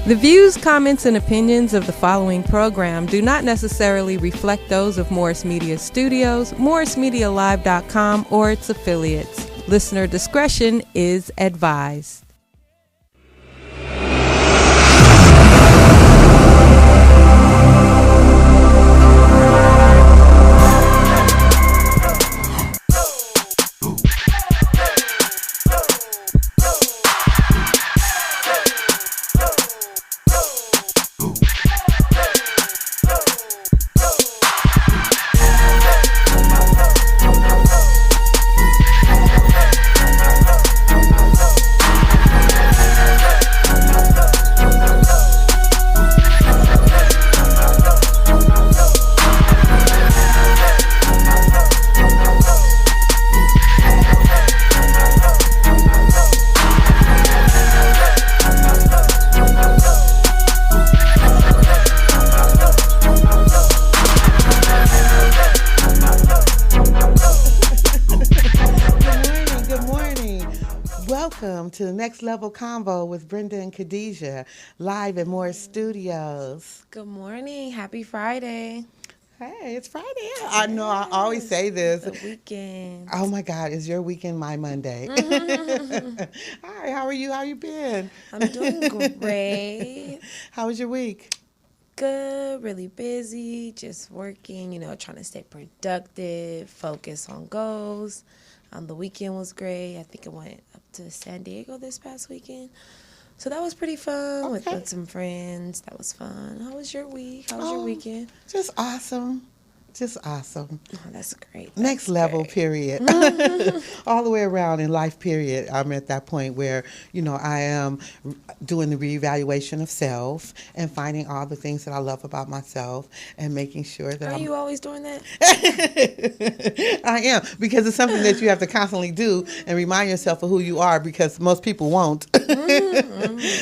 The views, comments, and opinions of the following program do not necessarily reflect those of Morris Media Studios, MorrisMediaLive.com, or its affiliates. Listener discretion is advised. To the Next Level Convo with Brenda and Khadija, live at Morris Studios. Good morning. Happy Friday. Hey, it's Friday. I know I always say this. The weekend. Oh my God, is your weekend my Monday? Hi, how are you? How you been? I'm doing great. How was your week? Good, really busy, just working, trying to stay productive, focus on goals. The weekend was great. I think I went up to San Diego this past weekend. So that was pretty fun with some friends. That was fun. How was your week? How was your weekend? Just awesome. Just awesome. Oh, that's great. Next level, period. All the way around in life, period. I'm at that point where, I am doing the reevaluation of self and finding all the things that I love about myself and making sure that Are you always doing that? I am, because it's something that you have to constantly do and remind yourself of who you are, because most people won't.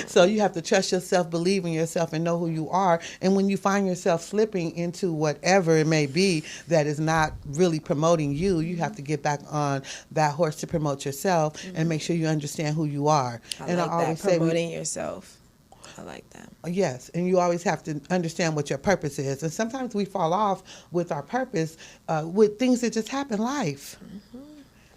So you have to trust yourself, believe in yourself, and know who you are. And when you find yourself slipping into whatever it may be that is not really promoting you, you have to get back on that horse to promote yourself and make sure you understand who you are. I always say promoting yourself. I like that. Yes, and you always have to understand what your purpose is. And sometimes we fall off with our purpose with things that just happen.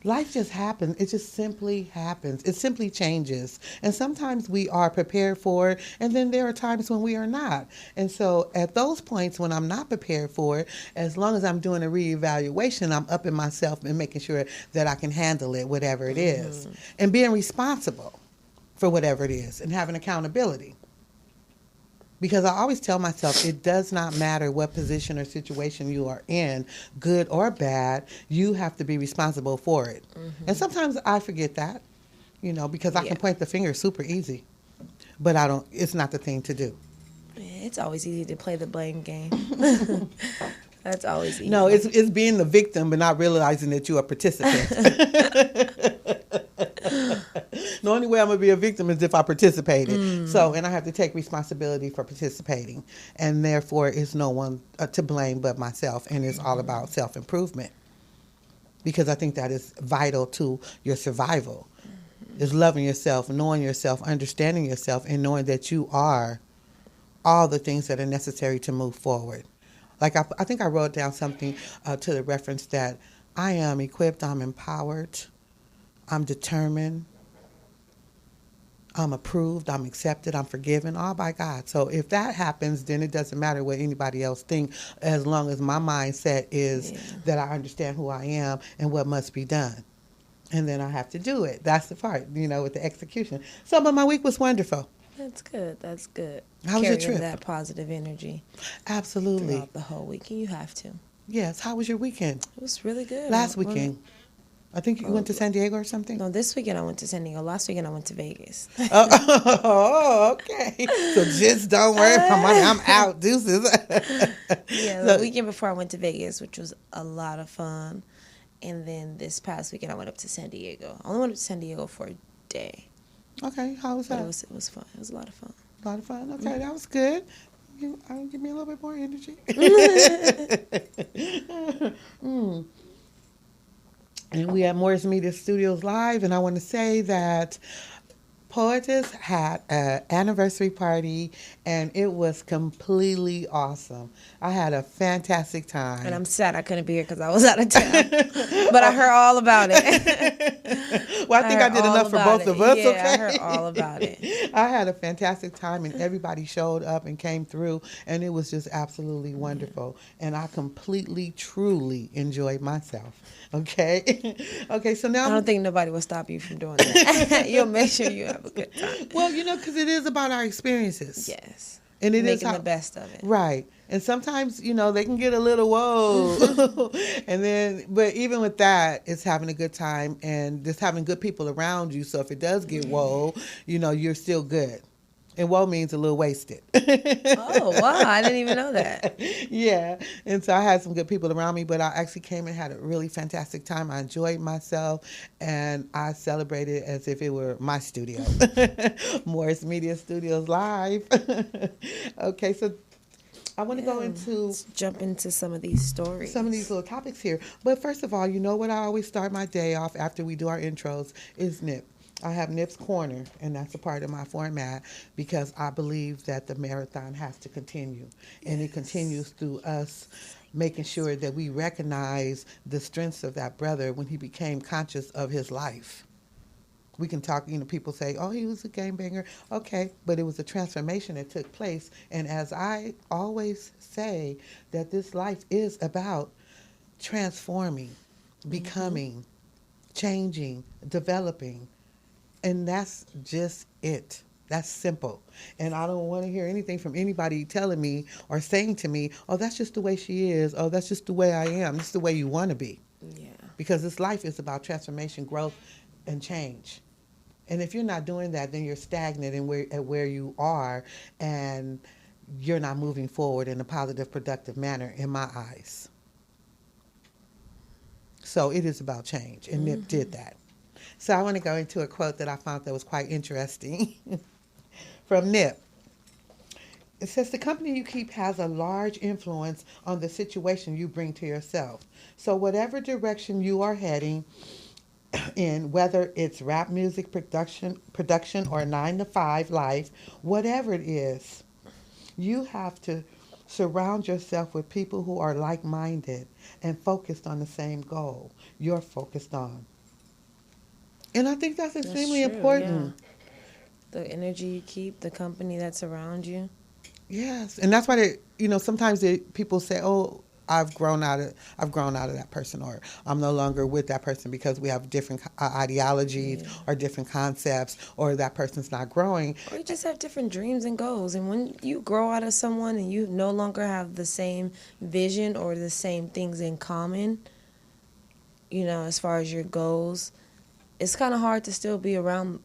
Life just happens. It just simply happens. It simply changes. And sometimes we are prepared for it, and then there are times when we are not. And so at those points when I'm not prepared for it, as long as I'm doing a reevaluation, I'm upping myself and making sure that I can handle it, whatever it is, and being responsible for whatever it is and having accountability. Because I always tell myself, it does not matter what position or situation you are in, good or bad, you have to be responsible for it. And sometimes I forget that, because I can point the finger super easy. But it's not the thing to do. It's always easy to play the blame game. That's always easy. No, it's being the victim but not realizing that you're a participant. The only way I'm going to be a victim is if I participated. So, and I have to take responsibility for participating. And therefore, it's no one to blame but myself. And it's all about self-improvement. Because I think that is vital to your survival. Is loving yourself, knowing yourself, understanding yourself, and knowing that you are all the things that are necessary to move forward. Like I think I wrote down something to the reference that I am equipped, I'm empowered, I'm determined, I'm approved, I'm accepted, I'm forgiven, all by God. So if that happens, then it doesn't matter what anybody else thinks, as long as my mindset is that I understand who I am and what must be done. And then I have to do it. That's the part, with the execution. So, but my week was wonderful. That's good. That's good. How was your trip? Carrying that positive energy. Absolutely. Throughout the whole week, and you have to. Yes. How was your weekend? It was really good. Last weekend. I think you went to San Diego or something? No, this weekend I went to San Diego. Last weekend I went to Vegas. Oh, okay. So just don't worry about money. I'm out. Deuces. The weekend before I went to Vegas, which was a lot of fun. And then this past weekend I went up to San Diego. I only went up to San Diego for a day. Okay, how was that? It was fun. It was a lot of fun. A lot of fun? Okay, that was good. Give me a little bit more energy. And we at Morris Media Studios Live, and I want to say that Poetess had an anniversary party, and it was completely awesome. I had a fantastic time. And I'm sad I couldn't be here because I was out of town. But I heard all about it. Well, I think I did enough for both of us, yeah, okay? I heard all about it. I had a fantastic time, and everybody showed up and came through, and it was just absolutely wonderful. And I completely, truly enjoyed myself, okay? Okay, so now... I don't think nobody will stop you from doing that. You'll make sure you have a good time. Well, because it is about our experiences. Yes. And it is making the best of it. Right. And sometimes, they can get a little whoa. And then, but even with that, it's having a good time and just having good people around you. So if it does get whoa, you're still good. And whoa means a little wasted. Oh, wow. I didn't even know that. Yeah. And so I had some good people around me, but I actually came and had a really fantastic time. I enjoyed myself, and I celebrated as if it were my studio. Morris Media Studios Live. Okay, so I want to go into... Let's jump into some of these stories. Some of these little topics here. But first of all, you know what I always start my day off after we do our intros is Nip. I have Nip's Corner, and that's a part of my format because I believe that the marathon has to continue. And it continues through us making sure that we recognize the strengths of that brother when he became conscious of his life. We can talk, people say, oh, he was a gangbanger. Okay, but it was a transformation that took place. And as I always say, that this life is about transforming, becoming, changing, developing. And that's just it. That's simple. And I don't want to hear anything from anybody telling me or saying to me, oh, that's just the way she is. Oh, that's just the way I am. This is the way you want to be. Yeah. Because this life is about transformation, growth, and change. And if you're not doing that, then you're stagnant at where you are, and you're not moving forward in a positive, productive manner, in my eyes. So it is about change, and Nip did that. So I want to go into a quote that I found that was quite interesting from Nip. It says, the company you keep has a large influence on the situation you bring to yourself. So whatever direction you are heading in, whether it's rap music production or 9-to-5 life, whatever it is, you have to surround yourself with people who are like-minded and focused on the same goal you're focused on. And I think that's extremely important. Yeah. The energy you keep, the company that's around you. Yes, and that's why sometimes people say, "Oh, I've grown out of that person," or "I'm no longer with that person because we have different ideologies or different concepts, or that person's not growing." Or you just have different dreams and goals, and when you grow out of someone and you no longer have the same vision or the same things in common, as far as your goals, it's kind of hard to still be around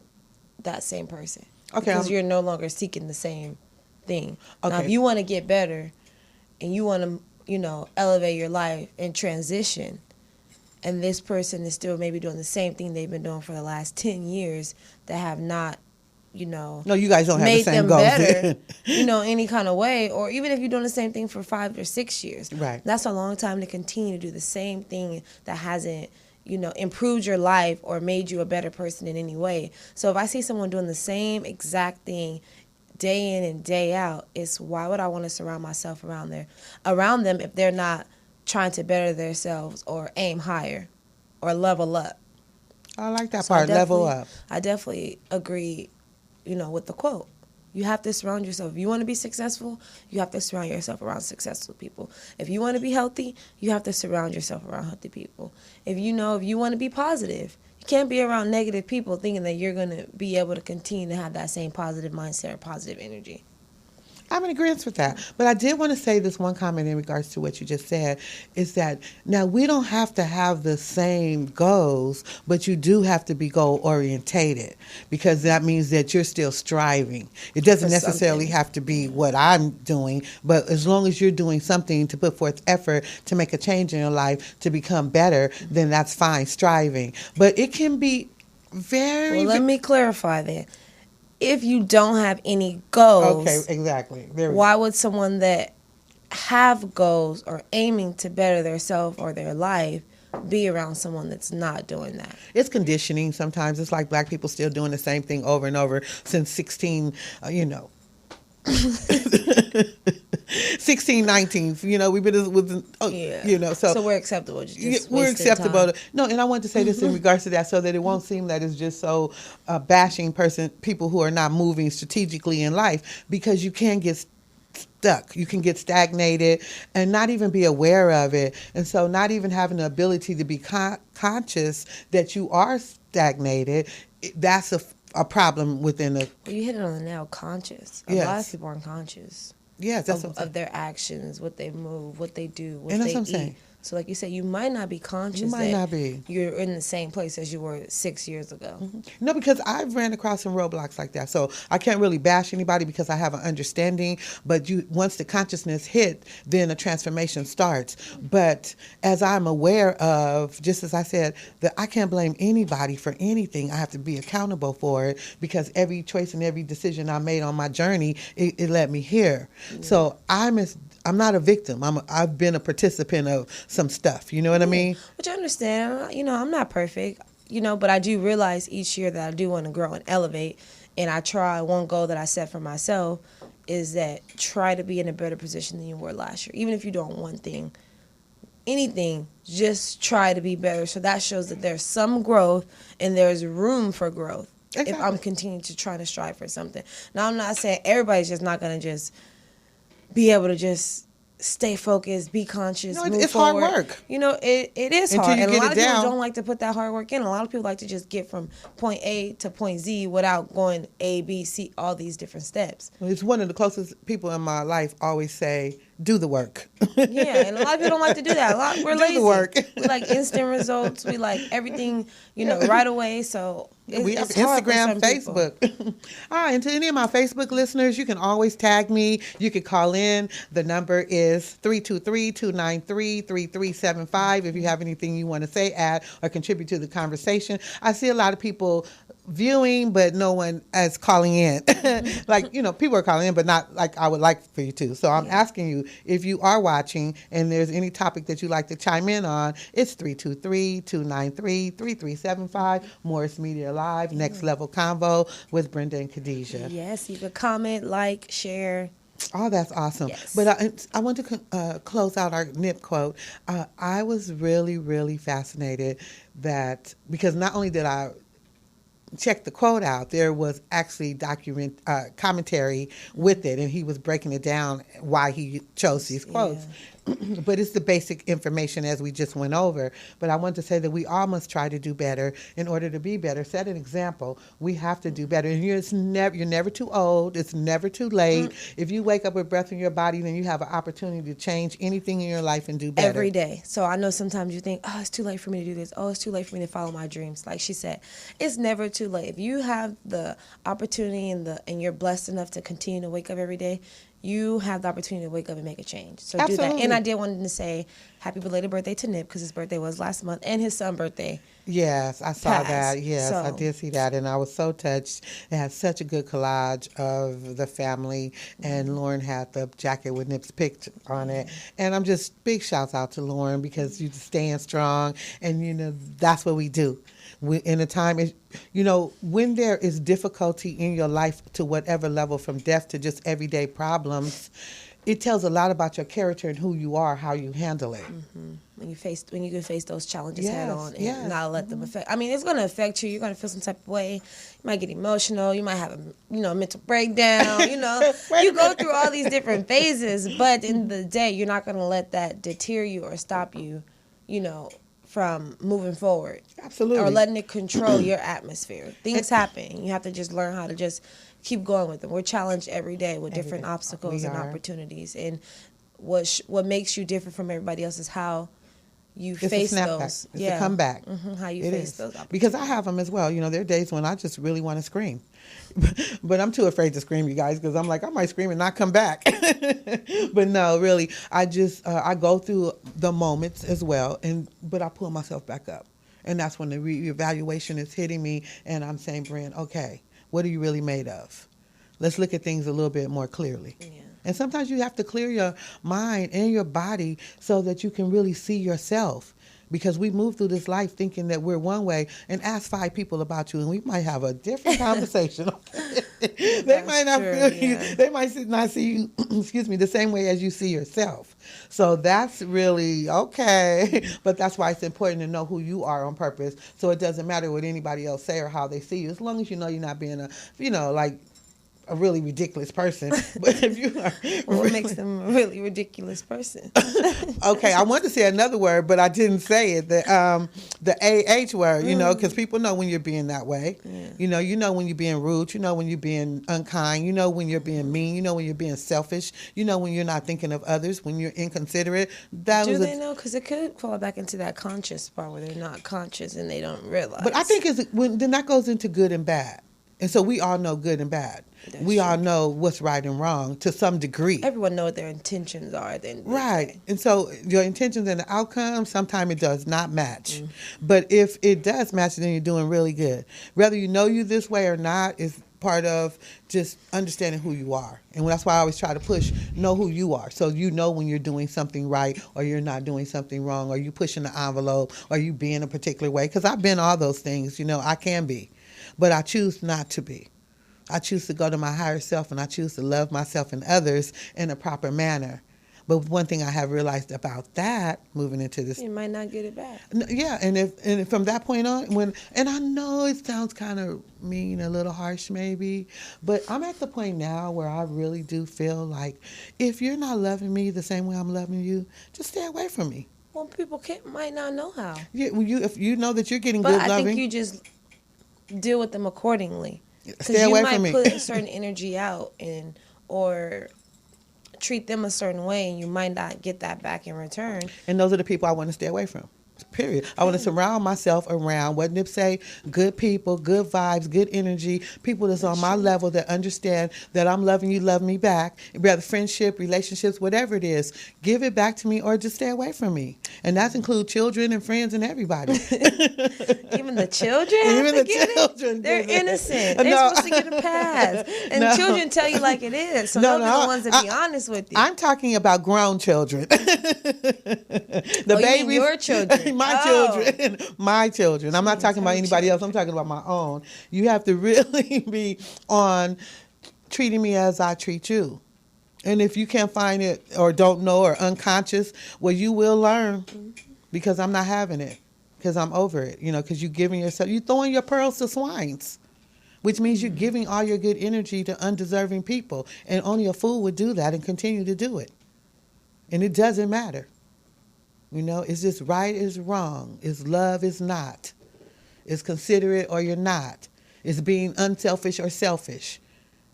that same person. Okay. Because you're no longer seeking the same thing. Okay. Now, if you want to get better and you want to, elevate your life and transition, and this person is still maybe doing the same thing they've been doing for the last 10 years that have not, No, you guys don't have the made same them goals. better, any kind of way, or even if you're doing the same thing for 5 or 6 years. Right. That's a long time to continue to do the same thing that hasn't improved your life or made you a better person in any way. So if I see someone doing the same exact thing day in and day out, it's why would I want to surround myself around them if they're not trying to better themselves or aim higher or level up. I like that part, level up. I definitely agree, with the quote. You have to surround yourself. If you want to be successful, you have to surround yourself around successful people. If you want to be healthy, you have to surround yourself around healthy people. If you want to be positive, you can't be around negative people thinking that you're going to be able to continue to have that same positive mindset or positive energy. I'm in agreement with that. But I did want to say this one comment in regards to what you just said, is that now we don't have to have the same goals, but you do have to be goal orientated, because that means that you're still striving. It doesn't necessarily have to be what I'm doing, but as long as you're doing something to put forth effort to make a change in your life to become better, then that's fine, striving. But it can be Well, let me clarify that. If you don't have any goals, okay, exactly. Why would someone that have goals or aiming to better themselves or their life be around someone that's not doing that. It's conditioning sometimes. It's like black people still doing the same thing over and over since 1619, we've been with, So we're acceptable. We're acceptable. No, and I want to say this in regards to that so that it won't seem that it's just so bashing people who are not moving strategically in life, because you can get stuck. You can get stagnated and not even be aware of it. And so not even having the ability to be conscious that you are stagnated, that's a problem within a... Well, you hit it on the nail, conscious. A lot of people aren't conscious. Yes, that's of their actions, what they move, what they do, what and that's they what I'm eat. saying. So like you said, you might not be conscious. You might not be. You're in the same place as you were 6 years ago. Mm-hmm. No, because I've ran across some roadblocks like that. So I can't really bash anybody because I have an understanding. But once the consciousness hit, then a transformation starts. But as I'm aware of, just as I said, that I can't blame anybody for anything. I have to be accountable for it, because every choice and every decision I made on my journey, it led me here. Yeah. So I'm not a victim. I've been a participant of some stuff. You know what I mean? Which I understand. I'm not perfect, but I do realize each year that I do want to grow and elevate. And I try, one goal that I set for myself is that try to be in a better position than you were last year. Even if you don't one thing, anything, just try to be better. So that shows that there's some growth and there's room for growth. Exactly. If I'm continuing to try to strive for something. Now, I'm not saying everybody's just not going to just be able to just stay focused, be conscious, move it's forward. Hard work. It is hard. And a lot of people don't like to put that hard work in. A lot of people like to just get from point A to point Z without going A, B, C, all these different steps. Well, it's one of the closest people in my life always say, do the work. Yeah, and a lot of people don't like to do that. We're lazy. Do the work. We like instant results. We like everything, right away. So we have Instagram, Facebook. All right, and to any of my Facebook listeners, you can always tag me. You can call in. The number is 323-293-3375 if you have anything you want to say, add, or contribute to the conversation. I see a lot of people viewing, but no one is calling in. People are calling in, but not like I would like for you to. So I'm asking you, if you are watching and there's any topic that you'd like to chime in on, it's 323-293-3375. Morris Media Live, Next Level Convo with Brenda and Khadija. Yes, you could comment, like, share. Oh, that's awesome. Yes. But I want to close out our NIP quote. I was really, really fascinated because not only did I check the quote out, there was actually commentary with it, and he was breaking it down why he chose these quotes. But it's the basic information as we just went over. But I want to say that we all must try to do better in order to be better. Set an example. We have to do better. And you're never too old. It's never too late. If you wake up with breath in your body, then you have an opportunity to change anything in your life and do better. Every day. So I know sometimes you think, oh, it's too late for me to do this. Oh, it's too late for me to follow my dreams. Like she said, it's never too late. If you have the opportunity and you're blessed enough to continue to wake up every day, you have the opportunity to wake up and make a change. So Absolutely. Do that. And I did want to say happy belated birthday to Nip, because his birthday was last month, and his son's birthday. Yes, I saw that. Yes, so, I did see that, and I was so touched. It had such a good collage of the family, and Lauren had the jacket with Nip's picture on it. And I'm just big shouts out to Lauren, because you're staying strong, and that's what we do. In a time, when there is difficulty in your life to whatever level, from death to just everyday problems, it tells a lot about your character and who you are, how you handle it. Mm-hmm. When you can face those challenges head on and not let them affect. I mean, it's going to affect you. You're going to feel some type of way. You might get emotional. You might have a mental breakdown. You go through all these different phases, but in the day, you're not going to let that deter you or stop you. From moving forward. Absolutely. Or letting it control your atmosphere. Things happen. You have to just learn how to just keep going with them. We're challenged every day with different obstacles and opportunities. And what makes you different from everybody else is how you face those. It's a comeback. Mm-hmm, how you face those opportunities. Because I have them as well. There are days when I just really want to scream. But I'm too afraid to scream, you guys, because I'm like, I might scream and not come back. But no, really, I just, I go through the moments as well, but I pull myself back up. And that's when the reevaluation is hitting me, and I'm saying, Brent, okay, what are you really made of? Let's look at things a little bit more clearly. Yeah. And sometimes you have to clear your mind and your body so that you can really see yourself. because we move through this life thinking that we're one way, and ask 5 people about you and we might have a different conversation. They might not feel you. They might not see you, excuse me, the same way as you see yourself. So that's really okay. But that's why it's important to know who you are on purpose. So it doesn't matter what anybody else say or how they see you, as long as you know you're not being like a really ridiculous person. But if you are, what makes them a really ridiculous person? Okay, I wanted to say another word, but I didn't say it. The AH word, because people know when you're being that way. Yeah. You know when you're being rude. You know when you're being unkind. You know when you're being mean. You know when you're being selfish. You know when you're not thinking of others. When you're inconsiderate. Do they know? Because it could fall back into that conscious part where they're not conscious and they don't realize. But I think then that goes into good and bad. And so we all know good and bad. We all know what's right and wrong to some degree. Everyone knows what their intentions are. Then right. And so your intentions and the outcome, sometimes it does not match. But if it does match, then you're doing really good. Whether you know you this way or not is part of just understanding who you are. And that's why I always try to push, know who you are. So you know when you're doing something right or you're not doing something wrong, or you pushing the envelope, or you being a particular way. Because I've been all those things, I can be. But I choose not to be. I choose to go to my higher self, and I choose to love myself and others in a proper manner. But one thing I have realized about that, moving into this, you might not get it back. Yeah, and from that point on, and I know it sounds kind of mean, a little harsh maybe, but I'm at the point now where I really do feel like if you're not loving me the same way I'm loving you, just stay away from me. Well, people might not know how. Yeah, if you know that you're getting but good I loving, think you just deal with them accordingly. Stay away from me. You might put a certain energy out or treat them a certain way, and you might not get that back in return. And those are the people I want to stay away from. Period. I want to surround myself around, what Nip say, good people, good vibes, good energy, people that's on my level that understand that I'm loving you, love me back. Whether friendship, relationships, whatever it is, give it back to me or just stay away from me. And that includes children and friends and everybody. Even the children? Even the children. They're innocent. They're supposed to get a pass. And children tell you like it is. So they'll be the ones that be honest with you. I'm talking about grown children. The babies. You mean your children. My children. I'm not talking about anybody else. I'm talking about my own. You have to really be on treating me as I treat you. And if you can't find it or don't know or unconscious, well, you will learn because I'm not having it, because I'm over it, because you're throwing your pearls to swines, which means you're giving all your good energy to undeserving people. And only a fool would do that and continue to do it. And it doesn't matter. It's just right is wrong. It's love is not. It's considerate or you're not. It's being unselfish or selfish.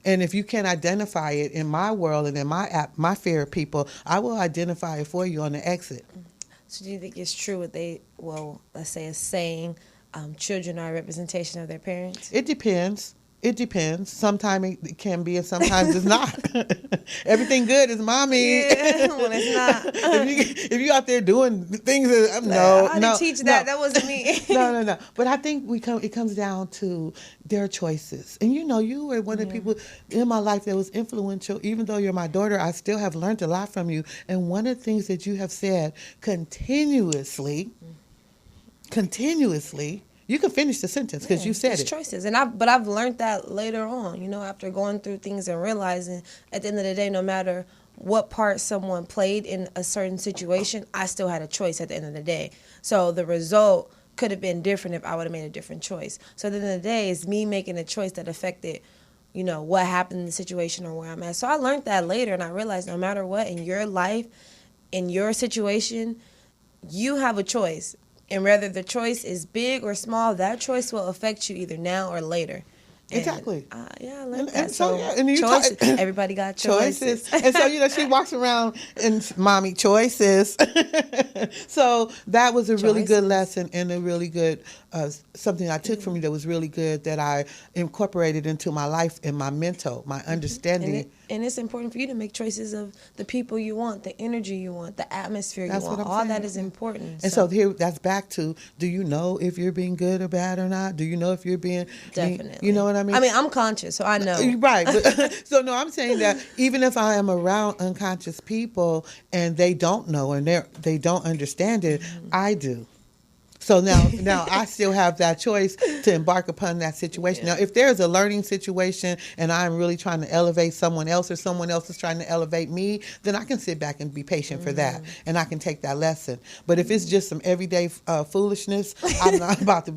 And if you can't identify it in my world and in my fair people, I will identify it for you on the exit. So do you think it's true let's say a saying, children are a representation of their parents? It depends. It depends. Sometimes it can be and sometimes it's not. Everything good is mommy. Yeah, when it's not. if you out there doing things, I didn't teach that. That wasn't me. No. But I think it comes down to their choices. And you were one of the people in my life that was influential. Even though you're my daughter, I still have learned a lot from you. And one of the things that you have said continuously, you can finish the sentence because you said it. Choices, but I've learned that later on. After going through things and realizing at the end of the day, no matter what part someone played in a certain situation, I still had a choice at the end of the day. So the result could have been different if I would have made a different choice. So at the end of the day, it's me making a choice that affected, what happened in the situation or where I'm at. So I learned that later, and I realized no matter what in your life, in your situation, you have a choice. And whether the choice is big or small, that choice will affect you either now or later. And, exactly. I learned that. And so choices. Everybody got choices. And so, she walks around and mommy choices. So that was a really good lesson and a really good something I took from you that was really good that I incorporated into my life and my mental, my understanding. And it's important for you to make choices of the people you want, the energy you want, the atmosphere you want. All that is important. And so here, that's back to, do you know if you're being good or bad or not? Do you know if you're being... Definitely. You know what I mean? I'm conscious, so I know. Right. But, so, no, I'm saying that even if I am around unconscious people and they don't know and they don't understand it, I do. So now I still have that choice to embark upon that situation. Yeah. Now, if there's a learning situation and I'm really trying to elevate someone else or someone else is trying to elevate me, then I can sit back and be patient for that, and I can take that lesson. But if it's just some everyday foolishness, I'm not about to,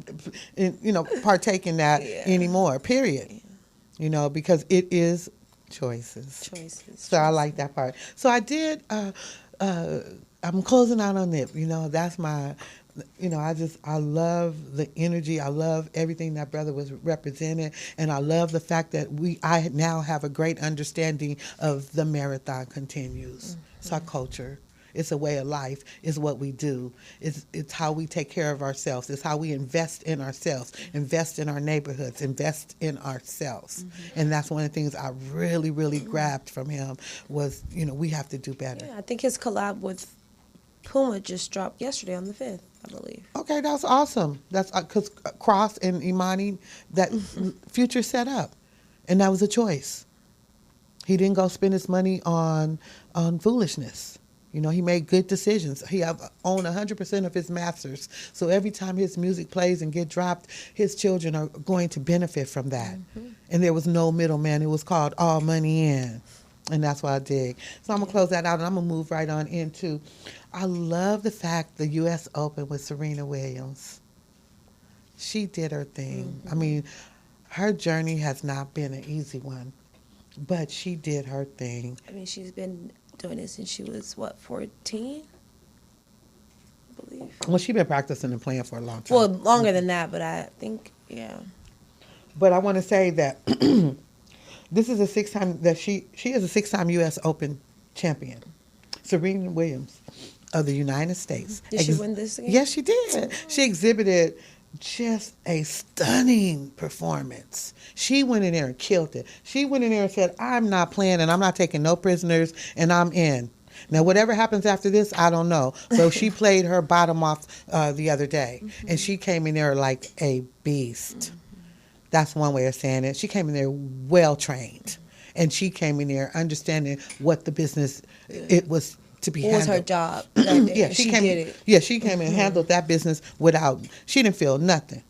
partake in that Yeah. anymore. Period. Because it is choices. So I like that part. So I did. I'm closing out on it. That's my. I love the energy. I love everything that brother was representing, and I love the fact that I now have a great understanding of the marathon continues. It's our culture. It's a way of life. It's what we do. It's how we take care of ourselves. It's how we invest in ourselves, invest in our neighborhoods, invest in ourselves. And that's one of the things I really, really grabbed from him was, we have to do better. Yeah, I think his collab with Puma just dropped yesterday on the 5th, I believe. Okay, that's awesome. That's because Cross and Imani, that Future set up, and that was a choice. He didn't go spend his money on foolishness. He made good decisions. He owned 100% of his masters. So every time his music plays and get dropped, his children are going to benefit from that. And there was no middleman. It was called all money in. And that's what I dig. So I'm going to close that out, and I'm going to move right on into, I love the fact the U.S. Open with Serena Williams. She did her thing. I mean, her journey has not been an easy one, but she did her thing. I mean, she's been doing it since she was, 14? I believe. Well, she's been practicing and playing for a long time. Well, longer than that, but I think, yeah. But I want to say that this is a six-time that she is a six-time U.S. Open champion. Serena Williams of the United States. Did she win this again? Yes, she did. She exhibited just a stunning performance. She went in there and killed it. She went in there and said, I'm not playing and I'm not taking no prisoners and I'm in. Now, whatever happens after this, I don't know. So she played her bottom off the other day, and she came in there like a beast. That's one way of saying it. She came in there well trained, and she came in there understanding what the business it was to be handled. What was her job that day? Yeah, she came. did it. Yeah, she came and handled that business without. She didn't feel nothing.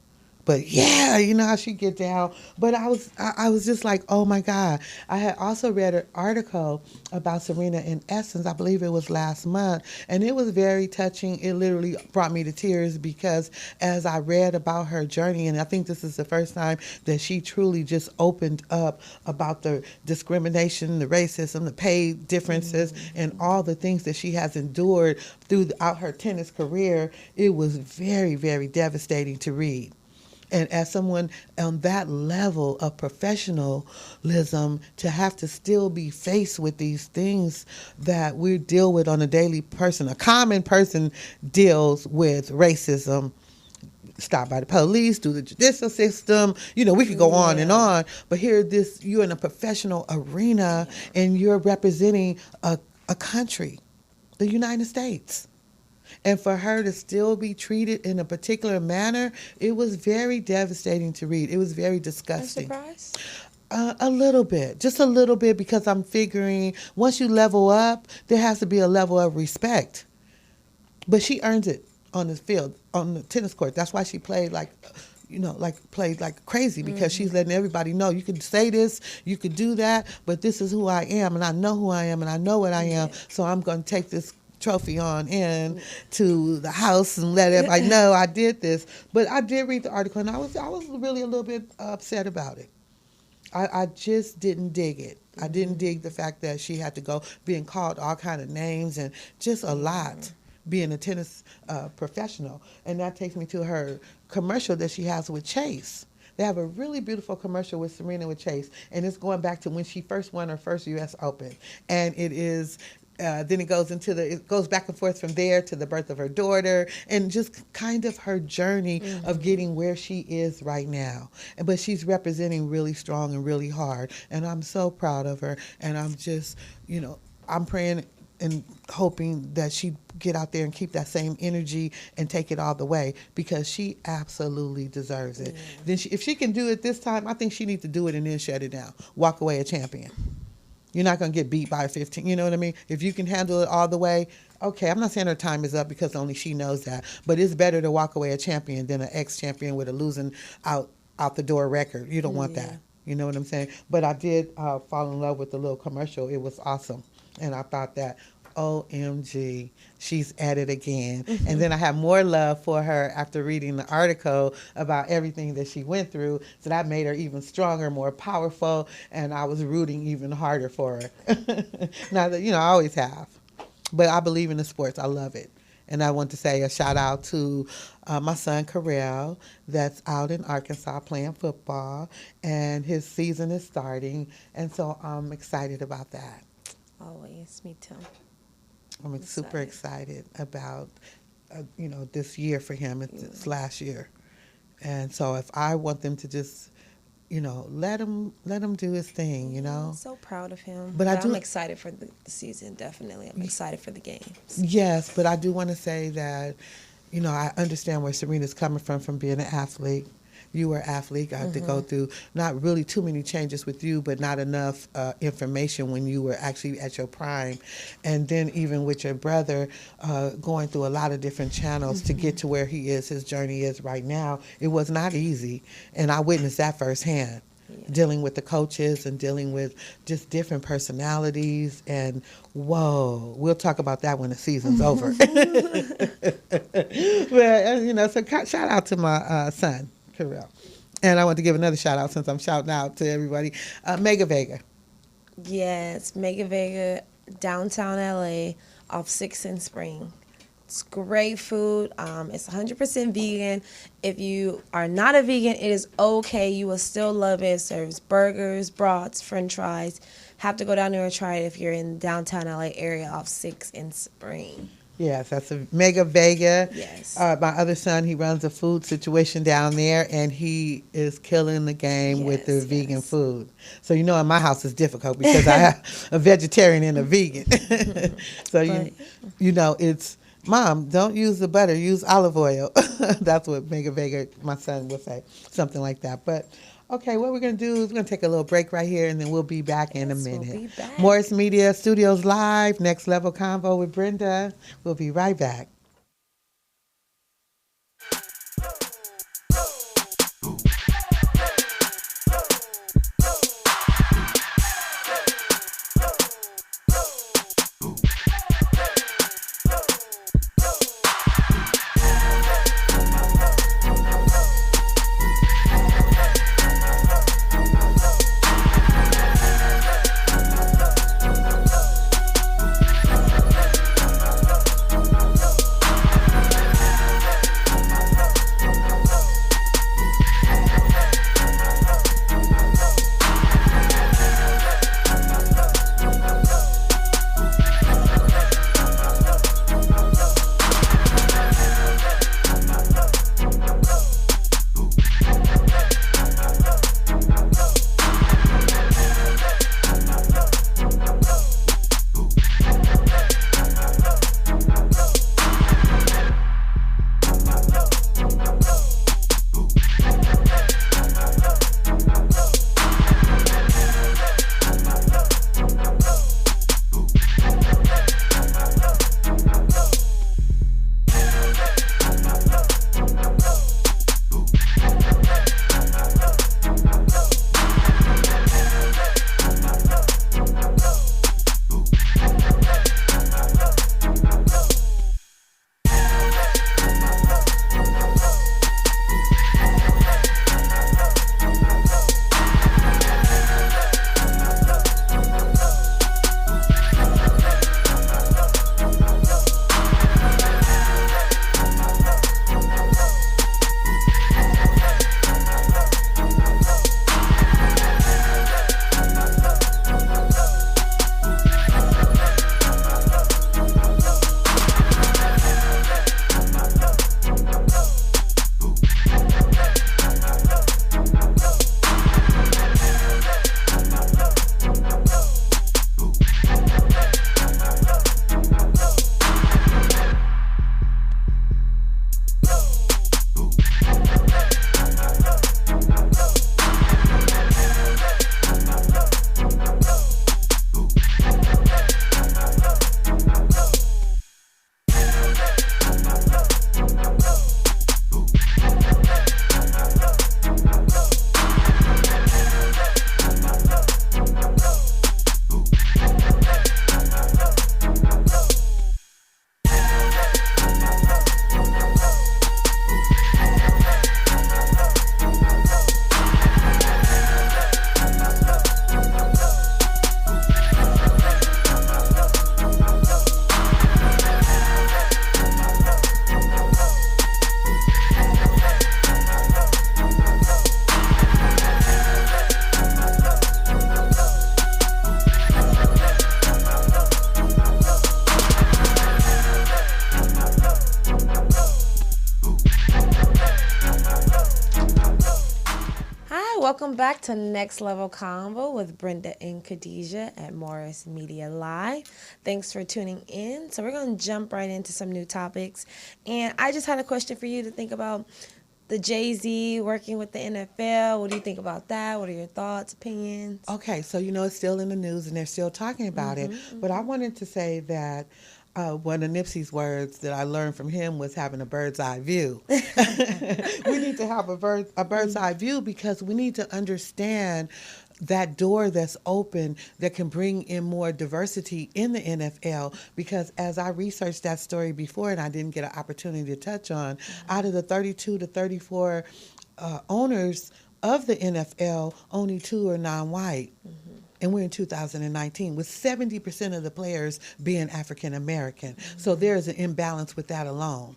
But yeah, you know how she get down. But I was just like, oh my God. I had also read an article about Serena in Essence. I believe it was last month, and it was very touching. It literally brought me to tears because as I read about her journey, and I think this is the first time that she truly just opened up about the discrimination, the racism, the pay differences, and all the things that she has endured throughout her tennis career. It was very, very devastating to read. And as someone on that level of professionalism, to have to still be faced with these things that we deal with on a daily person, a common person deals with racism, stopped by the police, through the judicial system, you know, we could go on and on. But here, you're in a professional arena and you're representing a country, the United States. And for her to still be treated in a particular manner, it was very devastating to read. It was very disgusting. Surprised? A little bit, just a little bit, because I'm figuring once you level up, there has to be a level of respect. But she earns it on the field, on the tennis court. That's why she played played like crazy, because she's letting everybody know, you can say this, you could do that, but this is who I am, and I know who I am, and I know what I am, so I'm going to take this trophy on in to the house and let everybody know I did this. But I did read the article, and I was really a little bit upset about it. I just didn't dig it. I didn't dig the fact that she had to go being called all kind of names and just a lot being a tennis professional. And that takes me to her commercial that she has with Chase. They have a really beautiful commercial with Serena with Chase, and it's going back to when she first won her first U.S. Open. And it is then it goes back and forth from there to the birth of her daughter and just kind of her journey of getting where she is right now. But she's representing really strong and really hard, and I'm so proud of her. And I'm just, I'm praying and hoping that she get out there and keep that same energy and take it all the way, because she absolutely deserves it. Then if she can do it this time, I think she needs to do it and then shut it down. Walk away a champion. You're not going to get beat by a 15. You know what I mean? If you can handle it all the way, okay. I'm not saying her time is up because only she knows that. But it's better to walk away a champion than an ex-champion with a losing out the door record. You don't want that. You know what I'm saying? But I did fall in love with the little commercial. It was awesome. And I thought that, OMG, she's at it again. And then I have more love for her after reading the article about everything that she went through. So that made her even stronger, more powerful, and I was rooting even harder for her. Now that, I always have. But I believe in the sports. I love it. And I want to say a shout out to my son, Karel, that's out in Arkansas playing football, and his season is starting. And so I'm excited about that. Always, me too. I'm super excited about, this year for him. It's last year. And so if I want them to just, let him do his thing, I'm so proud of him. But I'm excited for the season, definitely. I'm excited for the games. Yes, but I do want to say that, I understand where Serena's coming from being an athlete. You were an athlete, got to go through not really too many changes with you, but not enough information when you were actually at your prime. And then even with your brother going through a lot of different channels to get to where he is, his journey is right now, it was not easy. And I witnessed that firsthand. Dealing with the coaches and dealing with just different personalities, and whoa, we'll talk about that when the season's over. But so shout out to my son, Karel. And I want to give another shout out since I'm shouting out to everybody. Mega Vega. Yes, Mega Vega, downtown LA, off 6th and Spring. It's great food. It's 100% vegan. If you are not a vegan, it is okay. You will still love it. It serves burgers, brats, french fries. Have to go down there and try it if you're in downtown LA area off 6th and Spring. Yes, that's a Mega Vega. Yes. My other son, he runs a food situation down there, and he is killing the game with the vegan food. So in my house it's difficult because I have a vegetarian and a vegan. So it's, Mom, don't use the butter, use olive oil. That's what Mega Vega, my son, would say, something like that. But okay, what we're going to do is we're going to take a little break right here, and then we'll be back in a minute. We'll be back. Morris Media Studios Live, Next Level Convo with Brenda. We'll be right back. welcome back to Next Level Convo with Brenda and Khadija at Morris Media Live. Thanks for tuning in. So we're going to jump right into some new topics. And I just had a question for you to think about. The Jay-Z working with the NFL. What do you think about that? What are your thoughts, opinions? Okay, so it's still in the news and they're still talking about it. But I wanted to say that one of Nipsey's words that I learned from him was having a bird's eye view. We need to have a bird's eye view because we need to understand that door that's open that can bring in more diversity in the NFL, because as I researched that story before and I didn't get an opportunity to touch on, out of the 32 to 34 owners of the NFL, only 2 are non-white. And we're in 2019 with 70% of the players being African American. So there's an imbalance with that alone.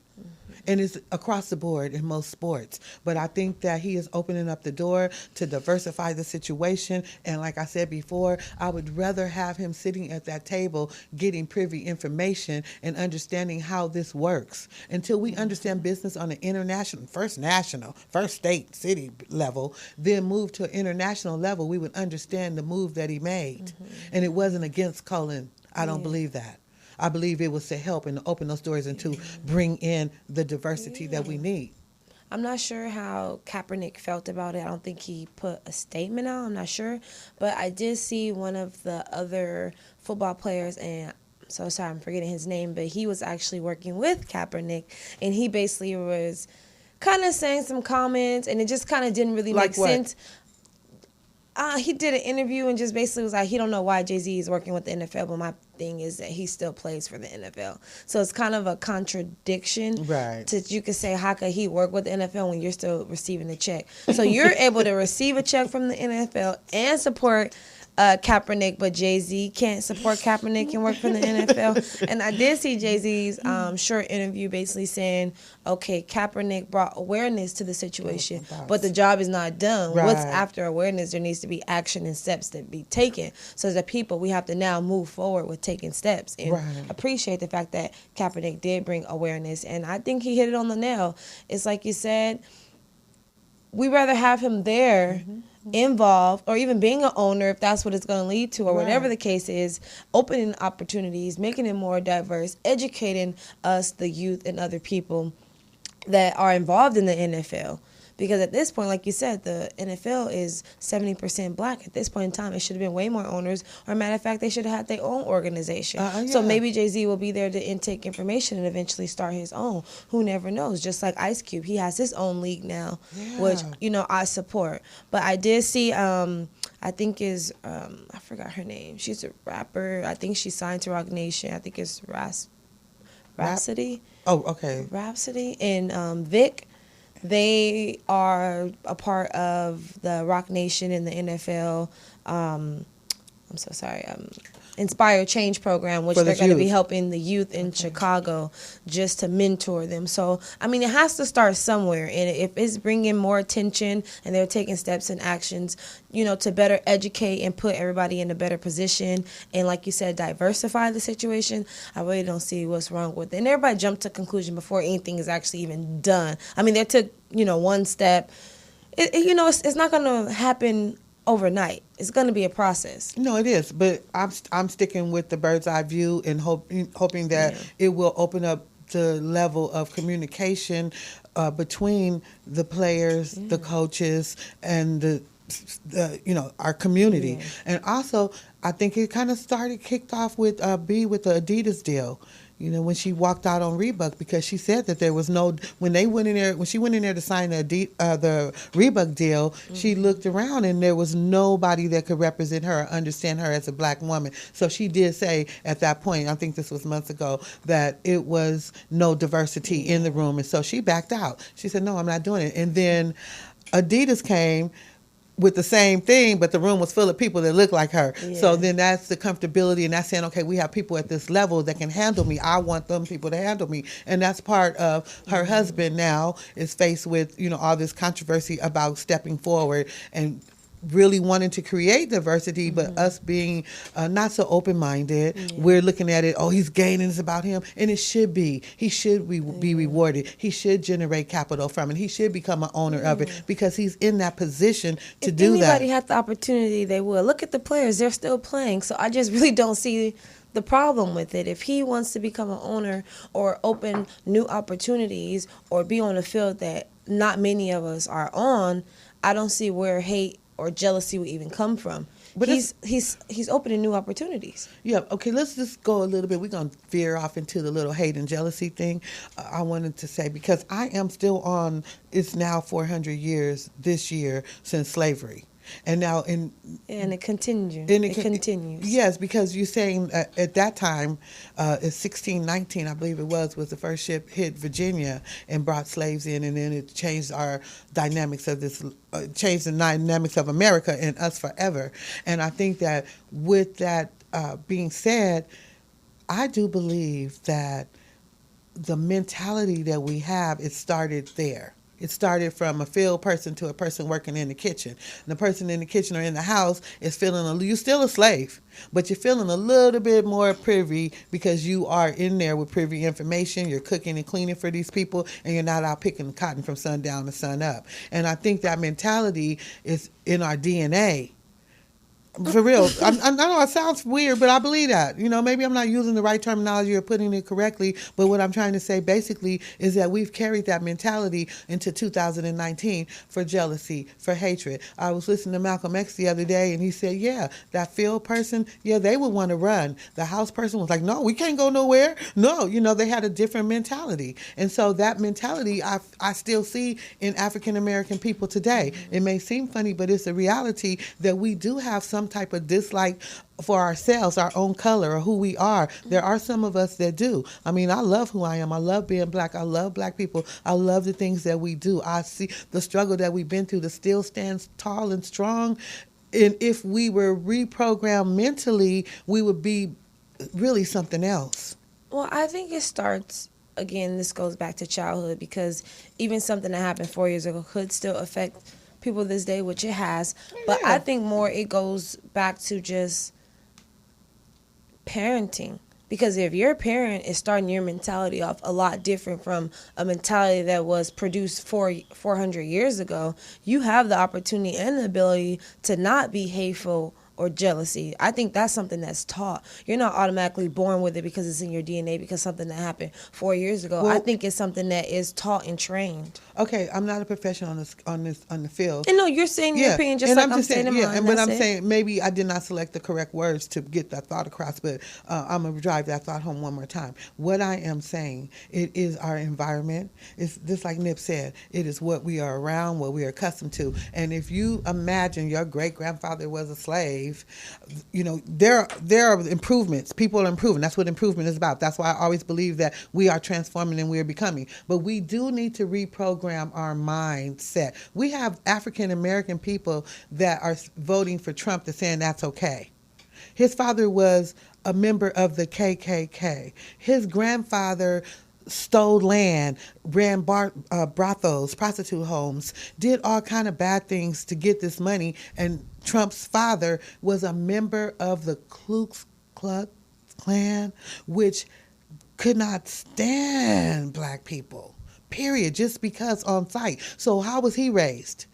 And it's across the board in most sports. But I think that he is opening up the door to diversify the situation. And like I said before, I would rather have him sitting at that table getting privy information and understanding how this works. Until we understand business on an international, first state, city level, then move to an international level, we would understand the move that he made. And it wasn't against Cullen. I don't believe that. I believe it was to help and open those doors and to bring in the diversity that we need. I'm not sure how Kaepernick felt about it. I don't think he put a statement out. I'm not sure. But I did see one of the other football players, and I'm so sorry I'm forgetting his name, but he was actually working with Kaepernick, and he basically was kind of saying some comments, and it just kind of didn't really make sense. He did an interview and just basically was like, he don't know why Jay-Z is working with the NFL, but my thing is that he still plays for the NFL. So it's kind of a contradiction. Right. You could say, how could he work with the NFL when you're still receiving the check? So you're able to receive a check from the NFL and support Kaepernick, but Jay-Z can't support Kaepernick and work for the NFL. And I did see Jay-Z's short interview basically saying, okay, Kaepernick brought awareness to the situation, but the job is not done. Right. What's after awareness? There needs to be action and steps to be taken. So as a people, we have to now move forward with taking steps and appreciate the fact that Kaepernick did bring awareness. And I think he hit it on the nail. It's like you said, we'd rather have him there involved, or even being an owner if that's what it's going to lead to, or whatever the case is, opening opportunities, making it more diverse, educating us, the youth, and other people that are involved in the NFL. Because at this point, like you said, the NFL is 70% black. At this point in time, it should have been way more owners. Or matter of fact, they should have had their own organization. So maybe Jay-Z will be there to intake information and eventually start his own. Who never knows? Just like Ice Cube, he has his own league now, which, I support. But I did see, I think I forgot her name. She's a rapper. I think she signed to Roc Nation. I think it's Rhapsody. Oh, okay. Rhapsody and Vic. They are a part of the Roc Nation and the NFL. I'm so sorry. Inspire Change program, which they're going to be helping the youth in Chicago just to mentor them. So, I mean, it has to start somewhere. And if it's bringing more attention and they're taking steps and actions, to better educate and put everybody in a better position and, like you said, diversify the situation, I really don't see what's wrong with it. And everybody jumped to conclusion before anything is actually even done. I mean, they took, one step. It's not going to happen overnight. It's going to be a process. No, it is. But I'm sticking with the bird's eye view and hoping that it will open up the level of communication between the players, the coaches, and our community. And also, I think it kind of kicked off with with the Adidas deal. When she walked out on Reebok, because she said that there was when she went in there to sign the Reebok deal, she looked around and there was nobody that could represent her or understand her as a black woman. So she did say at that point, I think this was months ago, that it was no diversity in the room. And so she backed out. She said, no, I'm not doing it. And then Adidas came with the same thing, but the room was full of people that look like her. Yeah. So then that's the comfortability, and that's saying, okay, we have people at this level that can handle me. I want them people to handle me. And that's part of her husband now is faced with, all this controversy about stepping forward and really wanting to create diversity, but us being not so open-minded. We're looking at it, oh, he's gaining, it's about him. And it should be. He should be rewarded. He should generate capital from it. He should become an owner of it because he's in that position to do that. If anybody had the opportunity, they would. Look at the players. They're still playing. So I just really don't see the problem with it. If he wants to become an owner or open new opportunities or be on a field that not many of us are on, I don't see where hate or jealousy would even come from. But he's opening new opportunities. Yeah, okay, let's just go a little bit. We're going to veer off into the little hate and jealousy thing. I wanted to say, because I am still on, it's now 400 years this year since slavery. And now and it continues. It continues. Yes, because you're saying at that time, in 1619, I believe it was the first ship hit Virginia and brought slaves in, and then it changed our dynamics of this, changed the dynamics of America and us forever. And I think that with that being said, I do believe that the mentality that we have, it started there. It started from a field person to a person working in the kitchen. And the person in the kitchen or in the house is feeling, you're still a slave, but you're feeling a little bit more privy because you are in there with privy information. You're cooking and cleaning for these people, and you're not out picking cotton from sundown to sun up. And I think that mentality is in our DNA. For real. I know it sounds weird, but I believe that. Maybe I'm not using the right terminology or putting it correctly, but what I'm trying to say basically is that we've carried that mentality into 2019 for jealousy, for hatred. I was listening to Malcolm X the other day, and he said, yeah, that field person, yeah, they would want to run. The house person was like, no, we can't go nowhere. No, they had a different mentality. And so that mentality I still see in African-American people today. It may seem funny, but it's a reality that we do have some type of dislike for ourselves, our own color, or who we are. There are some of us that do. I mean, I love who I am. I love being black. I love black people. I love the things that we do. I see the struggle that we've been through to still stand tall and strong. And if we were reprogrammed mentally, we would be really something else. Well, I think it starts, again, this goes back to childhood, because even something that happened 4 years ago could still affect people this day, which it has. But I think more it goes back to just parenting. Because if your parent is starting your mentality off a lot different from a mentality that was produced 400 years ago, you have the opportunity and the ability to not be hateful or jealousy. I think that's something that's taught. You're not automatically born with it because it's in your DNA, because something that happened 4 years ago. Well, I think it's something that is taught and trained. Okay, I'm not a professional on the field. And no, you're saying your opinion just like I'm saying mine. Yeah, but I'm saying maybe I did not select the correct words to get that thought across, but I'm going to drive that thought home one more time. What I am saying, it is our environment. It's just like Nip said, it is what we are around, what we are accustomed to. And if you imagine your great-grandfather was a slave, there are improvements. People are improving. That's what improvement is about. That's why I always believe that we are transforming and we are becoming. But we do need to reprogram our mindset. We have African American people that are voting for Trump that's saying that's okay. His father was a member of the KKK. His grandfather stole land, ran brothels, prostitute homes, did all kind of bad things to get this money. And Trump's father was a member of the Ku Klux Klan, which could not stand black people, period, just because on sight. So how was he raised?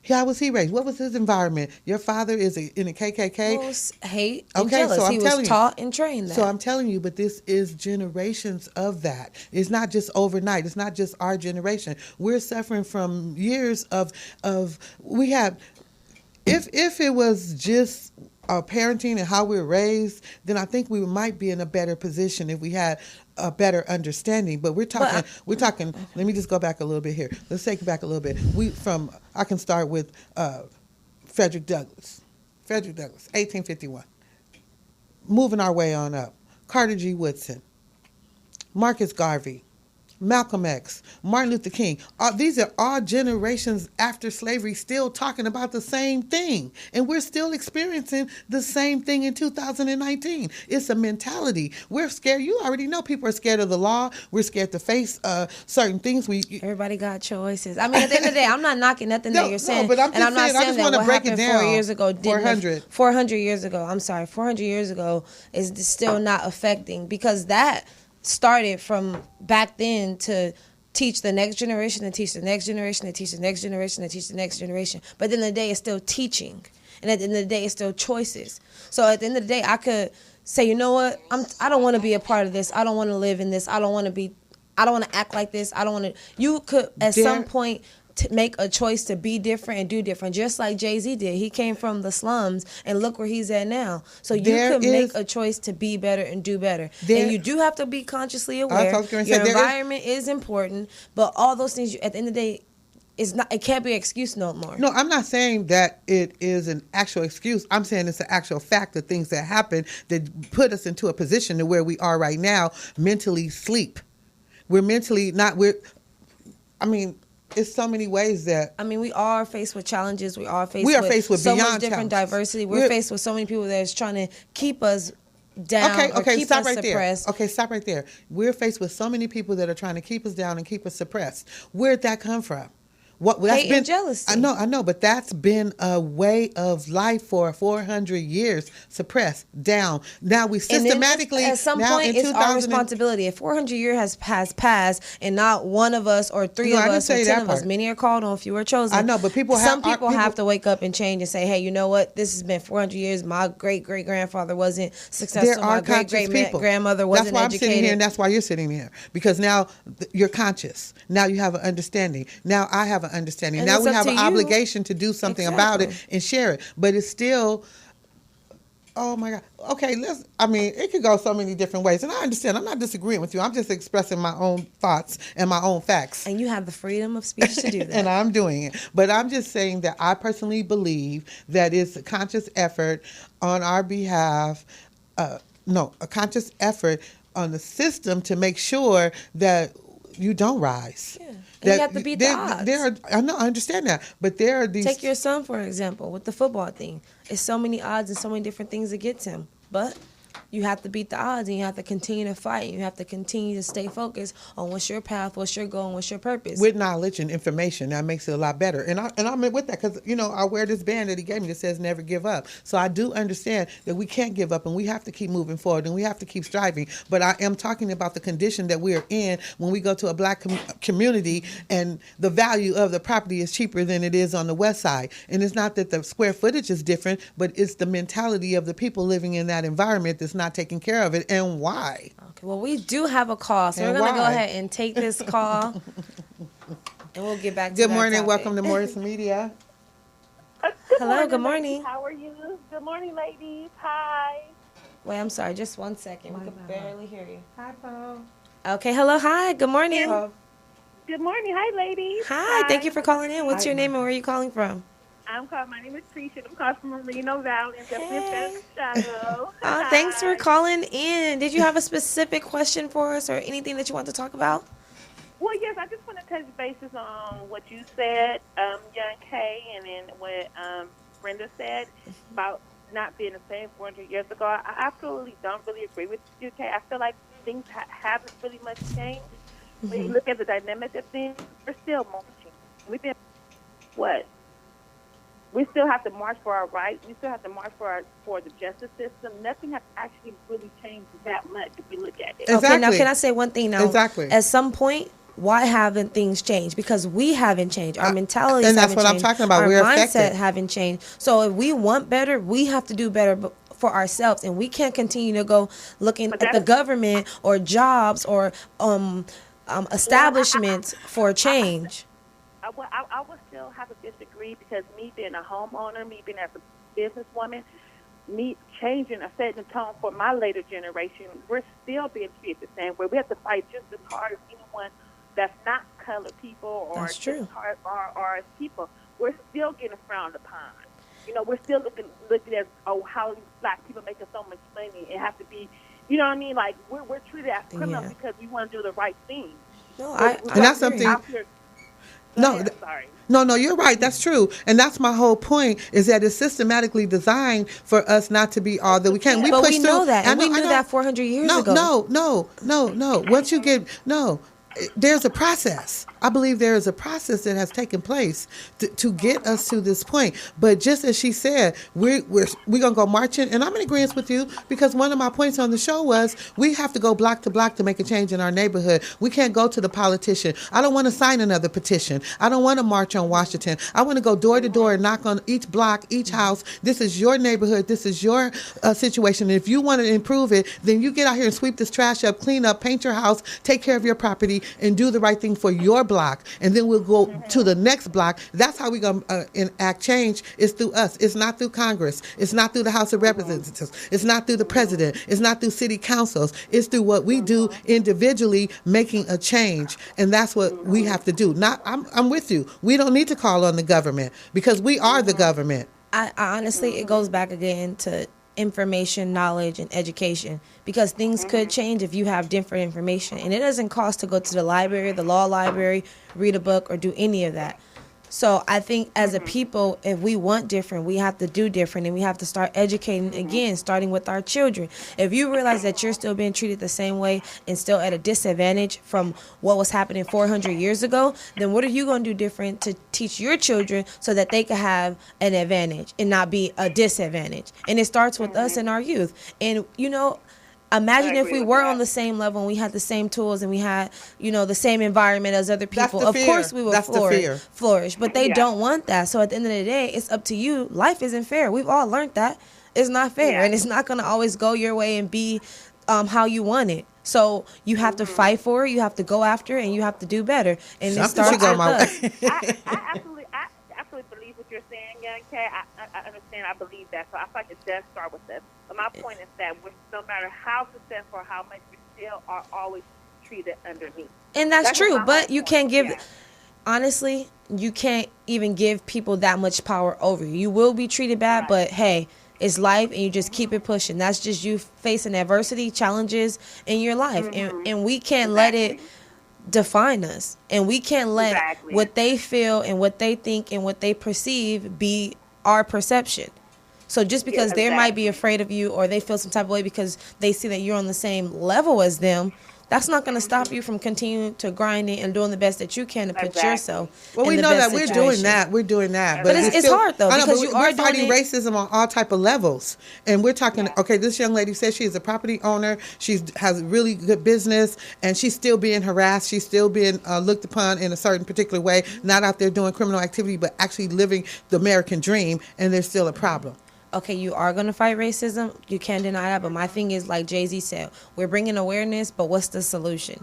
How was he raised? What was his environment? Your father is in a KKK? Well, hate and jealous. So he was taught and trained that. So I'm telling you, but this is generations of that. It's not just overnight. It's not just our generation. We're suffering from years of we have. If it was just our parenting and how we were raised, then I think we might be in a better position if we had a better understanding. But we're talking. Let me just go back a little bit here. Let's take it back a little bit. I can start with Frederick Douglass. Frederick Douglass, 1851. Moving our way on up. Carter G. Woodson, Marcus Garvey, Malcolm X, Martin Luther King. These are all generations after slavery still talking about the same thing. And we're still experiencing the same thing in 2019. It's a mentality. We're scared. You already know people are scared of the law. We're scared to face certain things. Everybody got choices. I mean, at the end of the day, I'm not knocking nothing that you're saying. No, but I'm and I'm not saying, I saying just that want to what break it happened down. 4 years ago 400. 400 years ago. I'm sorry, 400 years ago is still not affecting, because that started from back then to teach the next generation and teach the next generation and teach the next generation and teach the next generation. But at the end of the day, it's still teaching. And at the end of the day, it's still choices. So at the end of the day, I could say, you know what? I don't want to be a part of this. I don't want to live in this. I don't want to act like this. I don't want to. You could at some point make a choice to be different and do different, just like Jay-Z did. He came from the slums, and look where he's at now. So you could make a choice to be better and do better. And you do have to be consciously aware. Your environment is important, but all those things, at the end of the day, it can't be an excuse no more. No, I'm not saying that it is an actual excuse. I'm saying it's an actual fact of things that happen that put us into a position to where we are right now, mentally sleep. We're mentally not, it's so many ways that... I mean, we are faced with challenges. We are faced with so much different diversity. We're faced with so many people that's trying to keep us down or keep us suppressed. Okay, stop right there. We're faced with so many people that are trying to keep us down and keep us suppressed. Where'd that come from? Hate and jealousy. I know, but that's been a way of life for 400 years, suppressed, down. Now we systematically... At some point, it's our responsibility. If 400 years has passed and not one of us or three of us or 10 of us, many are called on, few are chosen. I know, but some people have to wake up and change and say, hey, you know what? This has been 400 years. My great-great-grandfather wasn't successful. My great-great-grandmother wasn't educated. That's why I'm sitting here, and that's why you're sitting here. Because now you're conscious. Now you have an understanding. Now I have an understanding. And now we have an obligation to do something about it and share it. But it's still, oh my God. Okay, it could go so many different ways. And I understand. I'm not disagreeing with you. I'm just expressing my own thoughts and my own facts. And you have the freedom of speech to do that. And I'm doing it. But I'm just saying that I personally believe that it's a conscious effort on our behalf, a conscious effort on the system to make sure that you don't rise. Yeah. And you have to beat the odds. I understand that. But there are these... Take your son, for example, with the football thing. It's so many odds and so many different things against him. But you have to beat the odds, and you have to continue to fight. You have to continue to stay focused on what's your path, what's your goal, and what's your purpose. With knowledge and information, that makes it a lot better. And I'm with that because, I wear this band that he gave me that says never give up. So I do understand that we can't give up, and we have to keep moving forward, and we have to keep striving. But I am talking about the condition that we're in when we go to a black community, and the value of the property is cheaper than it is on the west side. And it's not that the square footage is different, but it's the mentality of the people living in that environment that's not taking care of it, and why. Okay, well, we do have a call, so we're going to go ahead and take this call, and we'll get back to Good morning. Welcome to Morris Media. Hello, good morning. How are you? Good morning, ladies. Hi. Wait, I'm sorry. Just 1 second. We can barely hear you. Hi, Paul. Okay, hello. Hi, good morning. Hello. Good morning. Hi, ladies. Hi, thank you for calling in. What's your name and where are you calling from? My name is Tricia. I'm calling from Merino Valley. Chicago. Thanks for calling in. Did you have a specific question for us or anything that you want to talk about? Well, yes, I just want to touch bases on what you said, Young K, and then what Brenda said about not being the same 400 years ago. I absolutely don't really agree with you, K. I feel like things haven't really much changed. Mm-hmm. When you look at the dynamic of things, we're still marching. We've been, we still have to march for our rights. We still have to march for the justice system. Nothing has actually really changed that much if we look at it. Exactly. Okay, now can I say one thing now? Exactly. At some point, why haven't things changed? Because we haven't changed. Our mentalities haven't changed. And that's what I'm talking about. Our We're mindset affected. Haven't changed. So if we want better, we have to do better for ourselves. And we can't continue to go looking at the government or jobs or establishments for change. I would still have to disagree because me being a homeowner, me being as a businesswoman, me changing or setting the tone for my later generation, we're still being treated the same way. We have to fight just as hard as anyone that's not colored people or just as hard or as people. We're still getting frowned upon. We're still looking at how black people make so much money. It has to be, you know what I mean? Like we're treated as criminals because we want to do the right thing. No, And that's agree. something. No, sorry. no, you're right. That's true, and that's my whole point. Is that it's systematically designed for us not to be all that we can. But push we know through. that, and we I knew know. that 400 years No, ago. no. Once you get there's a process. I believe there is a process that has taken place to get us to this point. But just as she said, we're gonna go marching, and I'm in agreement with you because one of my points on the show was we have to go block to block to make a change in our neighborhood. We can't go to the politician. I don't want to sign another petition. I don't want to march on Washington. I want to go door to door and knock on each block, each house. This is your neighborhood. This is your situation. And if you want to improve it, then you get out here and sweep this trash up, clean up, paint your house, take care of your property, and do the right thing for your block. And then we'll go to the next block. That's how we're going to enact change, is through us. It's not through Congress. It's not through the House of Representatives. It's not through the president. It's not through city councils. It's through what we do individually, making a change. And that's what we have to do. I'm with you. We don't need to call on the government because we are the government. I honestly, it goes back again to information, knowledge, and education, because things could change if you have different information, and it doesn't cost to go to the library, the law library, read a book, or do any of that. So I think as a people, if we want different, we have to do different, and we have to start educating again, starting with our children. If you realize that you're still being treated the same way and still at a disadvantage from what was happening 400 years ago, then what are you going to do different to teach your children so that they can have an advantage and not be a disadvantage? And it starts with us and our youth. And, imagine if we were on the same level and we had the same tools and we had, the same environment as other people. Of course we would flourish. But they don't want that. So at the end of the day, it's up to you. Life isn't fair. We've all learned that. It's not fair. And it's not going to always go your way and be how you want it. So you have to fight for it. You have to go after it, and you have to do better. And it starts with us. I absolutely believe what you're saying, Young K. I understand. I believe that. So I feel like it does start with us. But my point is that no matter how successful or how much, we still are always treated underneath. And that's true. But you can't give, honestly, you can't even give people that much power over you. You will be treated bad, but hey, it's life, and you just keep it pushing. That's just you facing adversity, challenges in your life. And we can't let it define us. And we can't let what they feel and what they think and what they perceive be our perception. So just because they might be afraid of you or they feel some type of way because they see that you're on the same level as them, that's not going to stop you from continuing to grind it and doing the best that you can to put yourself in the best situation. Well, we know that we're doing that. But it's hard, though, because you are fighting racism on all type of levels. And we're talking, okay, this young lady says she is a property owner. She has really good business, and she's still being harassed. She's still being looked upon in a certain particular way, not out there doing criminal activity, but actually living the American dream, and there's still a problem. Okay, you are going to fight racism. You can't deny that. But my thing is, like Jay-Z said, we're bringing awareness, but what's the solution?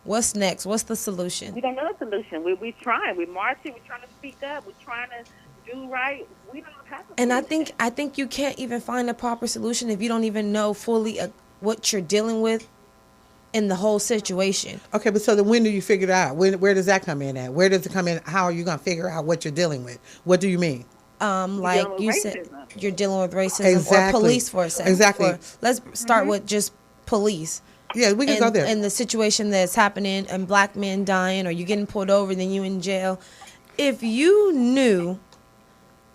What's next? What's the solution? We don't know the solution. We're trying. We're marching. We're trying to speak up. We're trying to do right. We don't have a solution. And I think you can't even find a proper solution if you don't even know fully what you're dealing with in the whole situation. Okay, but so then when do you figure it out? Where does that come in at? Where does it come in? How are you going to figure out what you're dealing with? What do you mean? Like you said, you're dealing with racism or police for a second. Exactly. Let's start with just police. Yeah, we can go there. And the situation that's happening and black men dying or you getting pulled over, then you in jail. If you knew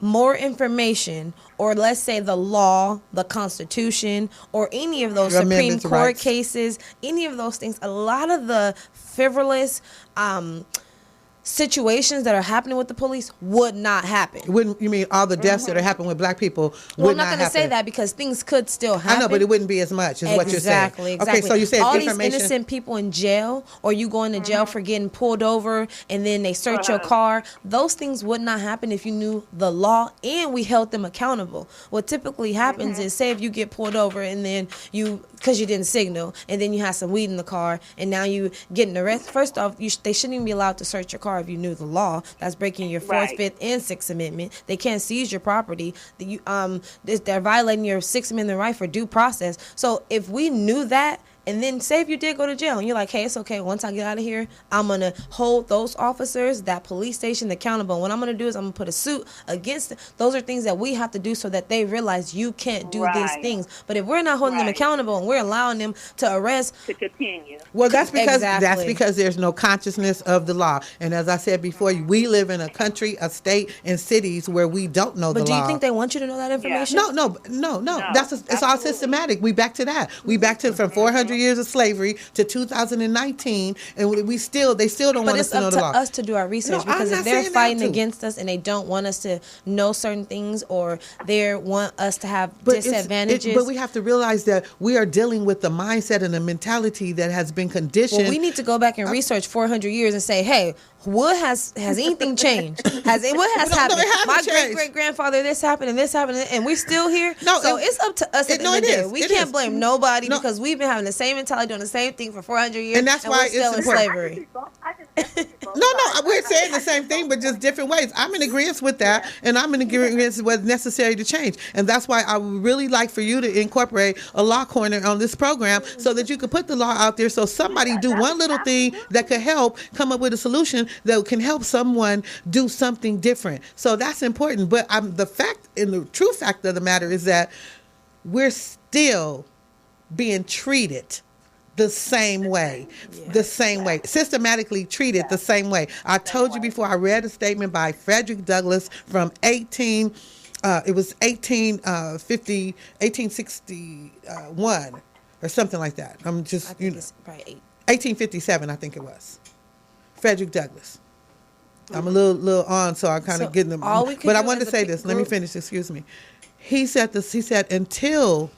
more information, or let's say the law, the Constitution, or any of those Supreme Court cases, any of those things, a lot of the frivolous situations that are happening with the police would not happen. Wouldn't you mean all the deaths that are happening with black people? Well, I'm not going to say that because things could still happen. I know, but it wouldn't be as much as what you're saying. Exactly. Okay, so you said all information. these innocent people in jail, or you going to jail for getting pulled over, and then they search your car. Those things would not happen if you knew the law and we held them accountable. What typically happens is, say if you get pulled over and then because you didn't signal, and then you had some weed in the car, and now you getting arrested. First off, they shouldn't even be allowed to search your car if you knew the law. That's breaking your 4th, 5th, and 6th Amendment. They can't seize your property. They're violating your 6th Amendment right for due process. So if we knew that, And then say if you did go to jail and you're like, hey, it's okay. Once I get out of here, I'm going to hold those officers, that police station accountable. What I'm going to do is I'm going to put a suit against it. Those are things that we have to do so that they realize you can't do these things. But if we're not holding them accountable and we're allowing them to arrest. To continue. Well, that's because there's no consciousness of the law. And as I said before, we live in a country, a state, and cities where we don't know the law. But do you think they want you to know that information? No. It's all systematic. We back to that. We back to from 400 years of slavery to 2019, and they still don't want us to know the law. But it's up to us to do our research, because if they're fighting against us and they don't want us to know certain things, or they want us to have disadvantages. But we have to realize that we are dealing with the mindset and the mentality that has been conditioned. Well, we need to go back and research 400 years and say, hey, what has anything changed? What has happened? My great grandfather, this happened and we're still here. It's up to us at the end of the day. We can't blame nobody because we've been having the same mentality, doing the same thing for 400 years, and that's why we're still in slavery. We're saying the same thing, but just different ways. I'm in agreement with that, and I'm in agreement with what's necessary to change, and that's why I would really like for you to incorporate a law corner on this program so that you could put the law out there, so somebody do one little thing that could help come up with a solution that can help someone do something different. So that's important. But the fact and the true fact of the matter is that we're still being treated the same way, systematically treated the same way. I told you before, I read a statement by Frederick Douglass from 1861 or something like that. It's probably 1857, I think it was. Frederick Douglass. I'm a little on, so I'm kind of getting them. But I wanted to say this. Let me finish. Excuse me. He said this. He said, until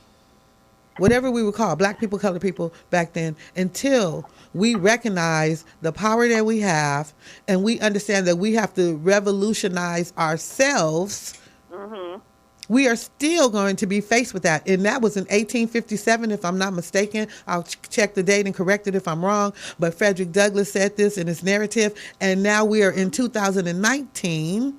whatever we would call black people, colored people back then, until we recognize the power that we have and we understand that we have to revolutionize ourselves, we are still going to be faced with that. And that was in 1857, if I'm not mistaken. I'll check the date and correct it if I'm wrong. But Frederick Douglass said this in his narrative. And now we are in 2019,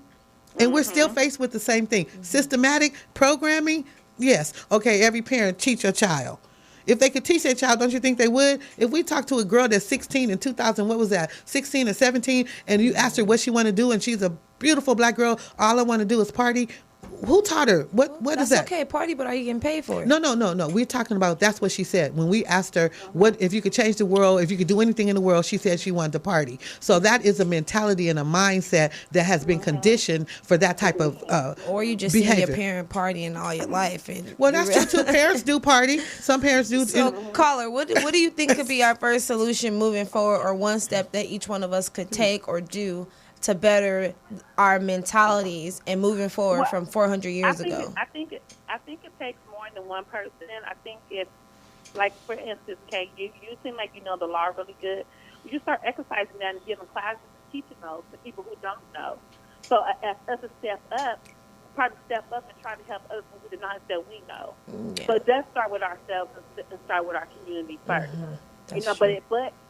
and we're still faced with the same thing. Systematic programming, yes. Okay, every parent teach your child. If they could teach their child, don't you think they would? If we talk to a girl that's 16 in 2000, what was that, 16 or 17, and you ask her what she want to do, and she's a beautiful black girl, all I want to do is party. Who taught her? What is that? That's okay, party, but are you getting paid for it? No. We're talking about, that's what she said. When we asked her, what if you could change the world, if you could do anything in the world, she said she wanted to party. So that is a mentality and a mindset that has been conditioned for that type of or you just behavior. See your parent partying all your life. Well, that's true too. Parents do party. Some parents do. So, caller, what do you think could be our first solution moving forward, or one step that each one of us could take or do to better our mentalities and moving forward from 400 years ago? I think it takes more than one person. I think it's, like, for instance, Kay, you seem like you know the law really good. You just start exercising that and giving classes and teaching those to people who don't know. So as us to step up and try to help others with the knowledge that we know. Yeah. So it does start with ourselves and start with our community first. But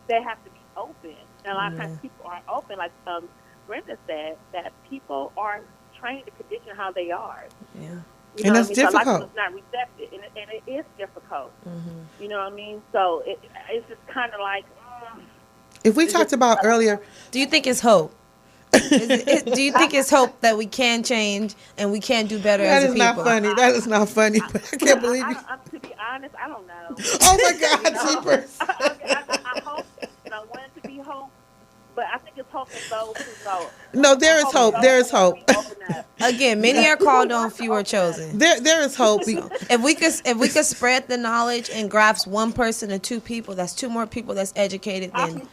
they have to be open. And a lot of times people aren't open, like Brenda said, that people are trained to condition how they are. Yeah. And that's difficult. So a lot of it's not receptive, and it is difficult. You know what I mean? So it's just kind of like... if we talked about earlier... Do you think it's hope? Do you think it's hope that we can change and we can do better as a people? That is not funny. But I can't believe you. To be honest, I don't know. Oh, my God, Jeepers. I hope, and I want it to be hope. But I think it's hope in those who know. No, there is hope. There is hope. Again, many are called on, few are chosen. There is hope. If we could spread the knowledge and grasp one person or two people, that's two more people that's educated than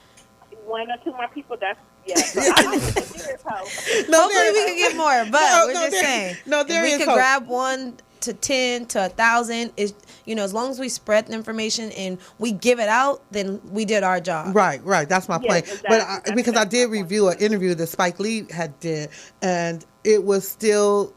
one or two more people. That's So I think there is hope. Hopefully we can get more, but we're just saying. No, there is hope. We could grab 1 to 10 to 1,000 is, as long as we spread the information and we give it out, then we did our job. Right. That's my point. Exactly. But because I did review an interview that Spike Lee had did, and it was still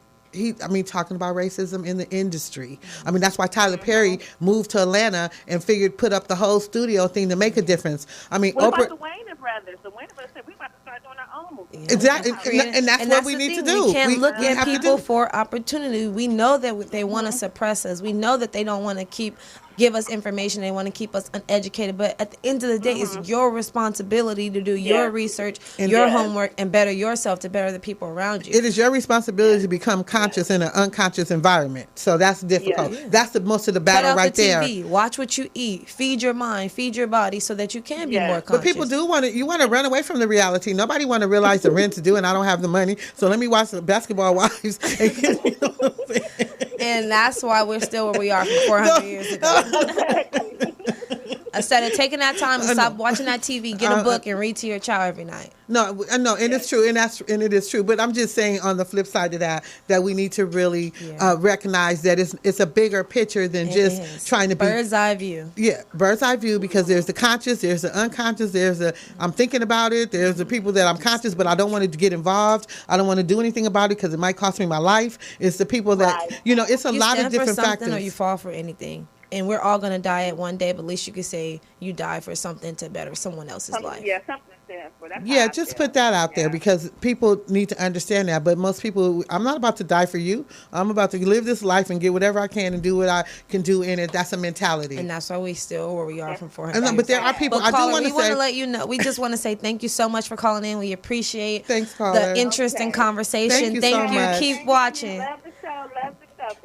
talking about racism in the industry. That's why Tyler Perry moved to Atlanta and put up the whole studio thing to make a difference. What about the Wayne brothers? The Wayne brothers said we about to start doing our own movie. Yeah. Exactly, and that's what we need to do. We can't look at people for opportunity. We know that they want to suppress us. We know that they don't want to keep give us information. They want to keep us uneducated. But at the end of the day, it's your responsibility to do your research, your homework, and better yourself to better the people around you. It is your responsibility to become conscious in an unconscious environment. So that's difficult. Yeah. That's most of the battle Cut out right the TV. there. Watch what you eat. Feed your mind. Feed your body so that you can be more conscious. But people do want to. You want to run away from the reality. Nobody want to realize the rent's due, and I don't have the money. So let me watch the Basketball Wives. And, you know what I'm saying? And that's why we're still where we are from 400 years ago. Instead of taking that time and stop watching that TV, get a book and read to your child every night. No, and it's true, and it is true. But I'm just saying, on the flip side of that we need to really recognize that it's a bigger picture than just trying to be bird's eye view. Yeah, bird's eye view, because there's the conscious, there's the unconscious, I'm thinking about it. There's the people that I'm conscious, but I don't want to get involved. I don't want to do anything about it because it might cost me my life. It's the people that it's a lot of different factors. Or you fall for anything. And we're all going to die at one day, but at least you could say you die for something to better someone else's life. Yeah, something to stand for. That's just put that out there, because people need to understand that. But most people, I'm not about to die for you. I'm about to live this life and get whatever I can and do what I can do in it. That's a mentality. And that's why we still where we are from 400 years. But there are people, I do want to say. We want to let you know, we just want to say thank you so much for calling in. We appreciate the interest and conversation. Thank you so much. Keep watching. Love the show.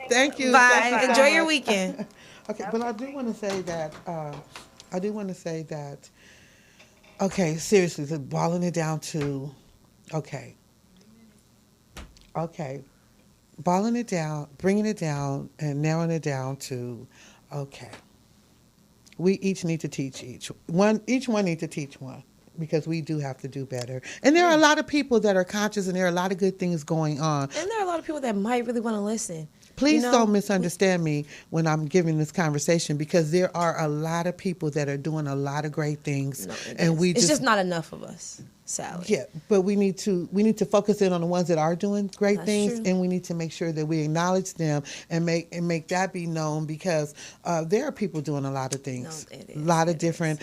Thank you. Bye. Enjoy your weekend. Okay, but I do want to say that, okay, seriously, boiling it down to, boiling it down, bringing it down, and narrowing it down to, we each need to teach each one need to teach one, because we do have to do better. And there are a lot of people that are conscious, and there are a lot of good things going on. And there are a lot of people that might really want to listen. Please don't misunderstand me when I'm giving this conversation, because there are a lot of people that are doing a lot of great things, it's just not enough of us. Sally. Yeah, but we need to focus in on the ones that are doing great things, and we need to make sure that we acknowledge them and make that be known, because there are people doing a lot of things, a lot of different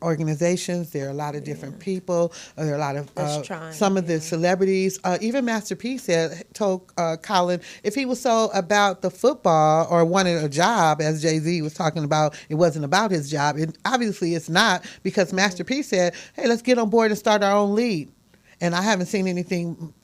organizations. There are a lot of different people. There are a lot of some of the celebrities. Even Master P told Colin, if he was so about the football or wanted a job, as Jay-Z was talking about, it wasn't about his job. Obviously, it's not, because Master P said, "Hey, let's get on board and start our own league." And I haven't seen anything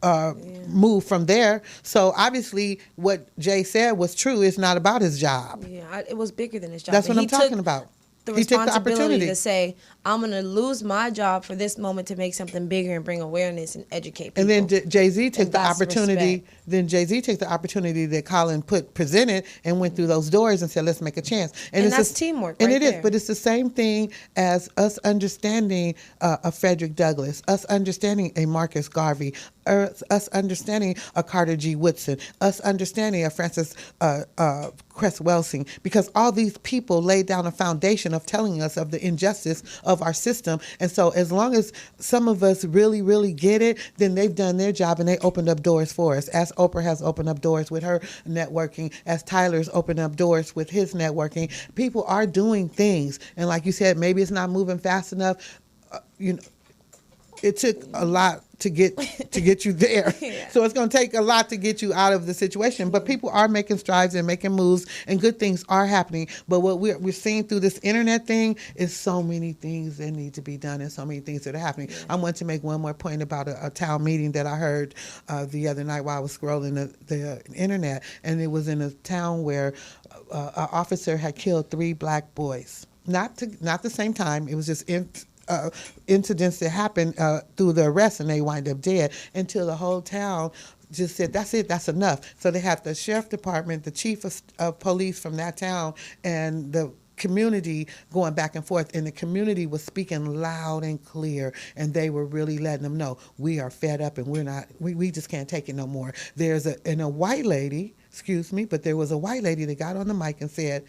move from there. So obviously what Jay said was true. It's not about his job. Yeah, it was bigger than his job. That's what I'm talking about. The responsibility to say, I'm going to lose my job for this moment to make something bigger and bring awareness and educate people. And then Jay-Z took the opportunity. Then Jay-Z took the opportunity that Colin presented and went through those doors and said, let's make a chance. And that's teamwork. And it is, but it's the same thing as us understanding a Frederick Douglass, us understanding a Marcus Garvey, us understanding a Carter G. Woodson, us understanding a Francis Cress Welsing, because all these people laid down a foundation of telling us of the injustice of our system. And so as long as some of us really, really get it, then they've done their job and they opened up doors for us. As Oprah has opened up doors with her networking, as Tyler's opened up doors with his networking, people are doing things. And like you said, maybe it's not moving fast enough. It took a lot to get you there. Yeah. So it's going to take a lot to get you out of the situation. But people are making strides and making moves, and good things are happening. But what we're seeing through this internet thing is so many things that need to be done and so many things that are happening. Yeah. I want to make one more point about a town meeting that I heard the other night while I was scrolling the internet. And it was in a town where an officer had killed 3 black boys. Not the same time. It was just incidents that happened through the arrest, and they wind up dead, until the whole town just said, that's it, that's enough. So they had the sheriff department, the chief of police from that town, and the community going back and forth, and the community was speaking loud and clear, and they were really letting them know, we are fed up and we just can't take it no more. There's a white lady, but there was a white lady that got on the mic and said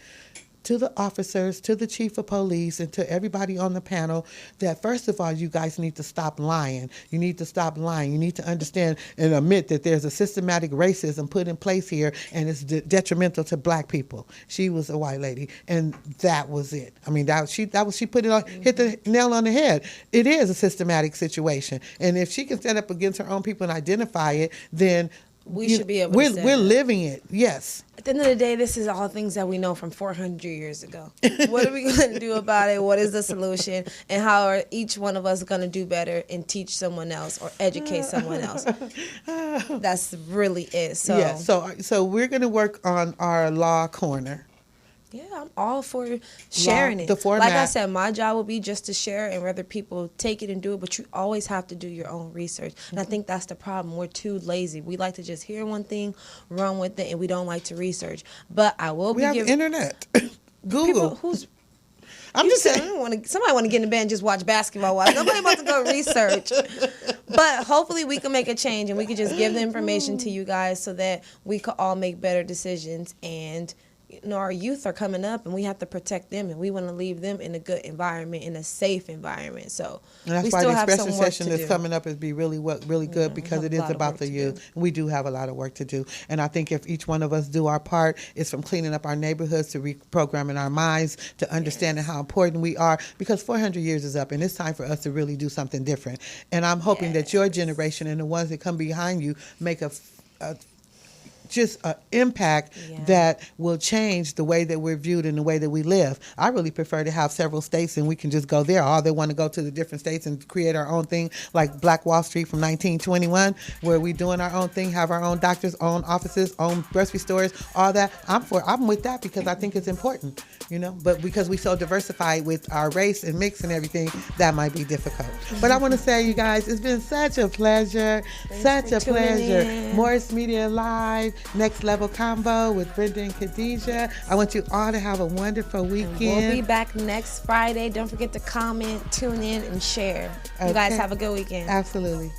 to the officers, to the chief of police, and to everybody on the panel, that first of all, you guys need to stop lying. You need to stop lying. You need to understand and admit that there's a systematic racism put in place here, and it's detrimental to black people. She was a white lady, and that was it. I mean, she put it on, hit the nail on the head. It is a systematic situation, and if she can stand up against her own people and identify it, then We should be able to stand we're up. living it. Yes. At the end of the day, this is all things that we know from 400 years ago. What are we going to do about it? What is the solution? And how are each one of us going to do better and teach someone else or educate someone else? That's really it. So, Yeah. So we're going to work on our law corner. yeah, I'm all for sharing it. The format. Like I said, my job will be just to share and whether people take it and do it, but you always have to do your own research. And I think that's the problem. We're too lazy. We like to just hear one thing, run with it, and we don't like to research. But I will We be have the giving internet. Google. people who's I'm you just said, saying. somebody want to get in the bed and just watch basketball. Nobody about to go research. But hopefully we can make a change and we can just give the information to you guys so that we could all make better decisions. And our youth are coming up and we have to protect them and we want to leave them in a good environment, in a safe environment. So And that's we why still the have expression some work session to that's do. coming up is be really good because have it a is lot of about work the to youth. do. We do have a lot of work to do. And I think if each one of us do our part, it's from cleaning up our neighborhoods to reprogramming our minds to understanding how important we are, because 400 years is up and it's time for us to really do something different. And I'm hoping that your generation and the ones that come behind you make just an impact that will change the way that we're viewed and the way that we live. I really prefer to have several states and we can just go there. Or they want to go to the different states and create our own thing, like Black Wall Street from 1921, where we doing our own thing, have our own doctors, own offices, own grocery stores, all that. I'm with that because I think it's important, But because we so diversified with our race and mix and everything, that might be difficult. But I want to say, you guys, it's been such a pleasure, Thanks for tuning in. Morris Media Live. Next Level Convo with Brenda and Khadija. I want you all to have a wonderful weekend. We'll be back next Friday. Don't forget to comment, tune in, and share. You guys have a good weekend. Absolutely.